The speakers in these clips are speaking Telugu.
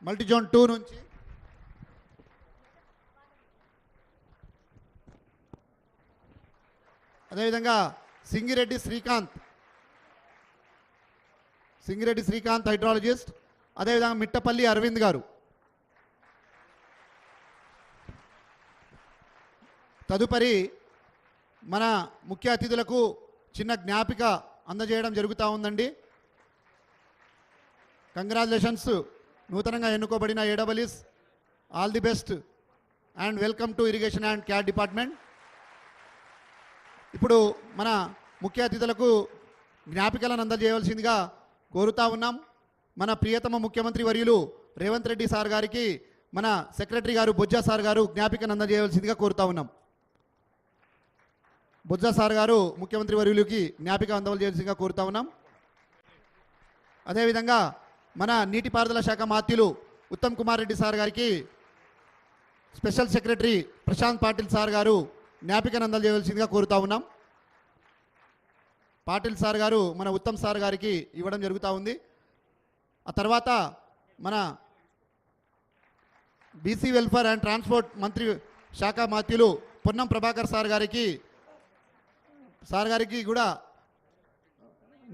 మల్టీజోన్ 2 నుంచి అదేవిధంగా సింగిరెడ్డి శ్రీకాంత్ హైడ్రాలజిస్ట్, అదేవిధంగా మిట్టపల్లి అరవింద్ గారు. తదుపరి మన ముఖ్య అతిథులకు చిన్న జ్ఞాపిక అందజేయడం జరుగుతూ ఉందండి. కంగ్రాచులేషన్స్ నూతనంగా ఎన్నుకోబడిన AWS, all the best and welcome to irrigation and CAD department. ఇప్పుడు మన ముఖ్య అతిథులకు జ్ఞాపికలను అందజేయవలసిందిగా కోరుతా ఉన్నాం. మన ప్రియతమ ముఖ్యమంత్రి వర్యులు రేవంత్ రెడ్డి సార్ గారికి మన సెక్రటరీ గారు బొజ్జా సార్ గారు జ్ఞాపికను అందజేయవలసిందిగా కోరుతా ఉన్నాం. బొజ్జా సార్ గారు ముఖ్యమంత్రి వర్యులకి జ్ఞాపిక అందజేయవలసిందిగా కోరుతా ఉన్నాం. అదేవిధంగా మన నీటిపారుదల శాఖ మాత్యులు ఉత్తమ్ కుమార్ రెడ్డి సార్ గారికి special secretary Prashant Patil sir గారు జ్ఞాపికను అందజేయవలసిందిగా కోరుతా ఉన్నాం. పాటిల్ సార్ గారు మన ఉత్తమ్ సార్ గారికి ఇవ్వడం జరుగుతూ ఉంది. ఆ తర్వాత మన బీసీ వెల్ఫేర్ అండ్ ట్రాన్స్పోర్ట్ మంత్రి శాఖ మాత్యులు పొన్నం ప్రభాకర్ సార్ గారికి కూడా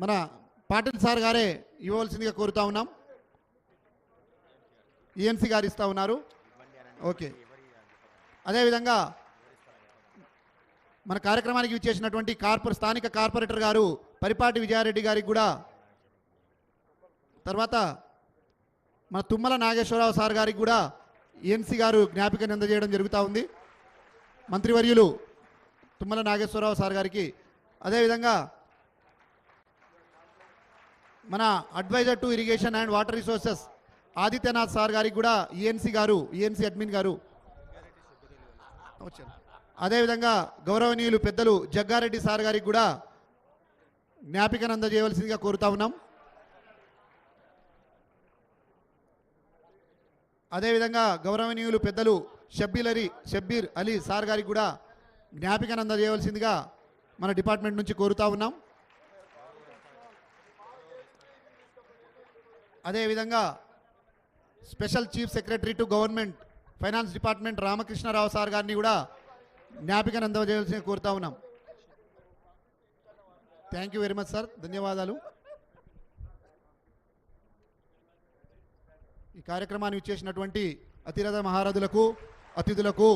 మన పాటిల్ సార్ గారే ఇవ్వవలసిందిగా కోరుతా ఉన్నాం. ఈఎన్సీ గారు ఇస్తూ ఉన్నారు. ఓకే. అదేవిధంగా మన కార్యక్రమానికి ఇచ్చేసినటువంటి స్థానిక కార్పొరేటర్ గారు పరిపాటి విజయారెడ్డి గారికి కూడా, తర్వాత మన తుమ్మల నాగేశ్వరరావు సార్ గారికి కూడా ఈఎన్సీ గారు జ్ఞాపికను అందజేయడం జరుగుతూ ఉంది. మంత్రివర్యులు తుమ్మల నాగేశ్వరరావు సార్ గారికి. అదేవిధంగా మన adviser to irrigation and water resources Adityanath sir గారికి కూడా ఈఎన్సీ అడ్మిన్ గారు. అదేవిధంగా గౌరవనీయులు పెద్దలు జగ్గారెడ్డి సార్ గారికి కూడా జ్ఞాపికను అందజేయవలసిందిగా కోరుతా ఉన్నాం. అదేవిధంగా గౌరవనీయులు పెద్దలు షబ్బీర్ అలీ సార్ గారికి కూడా జ్ఞాపికను అందజేయవలసిందిగా మన డిపార్ట్మెంట్ నుంచి కోరుతా ఉన్నాం. అదేవిధంగా special chief secretary to government finance department Ramakrishna Rao sir గారిని కూడా జ్ఞాపికను అందజేయవలసిందిగా కోరుతా ఉన్నాం. Thank you very much sir, ధన్యవాదాలు. ఈ కార్యక్రమాన్ని ఇచ్చేసినటువంటి అతిరథ మహారథులకు, అతిథులకు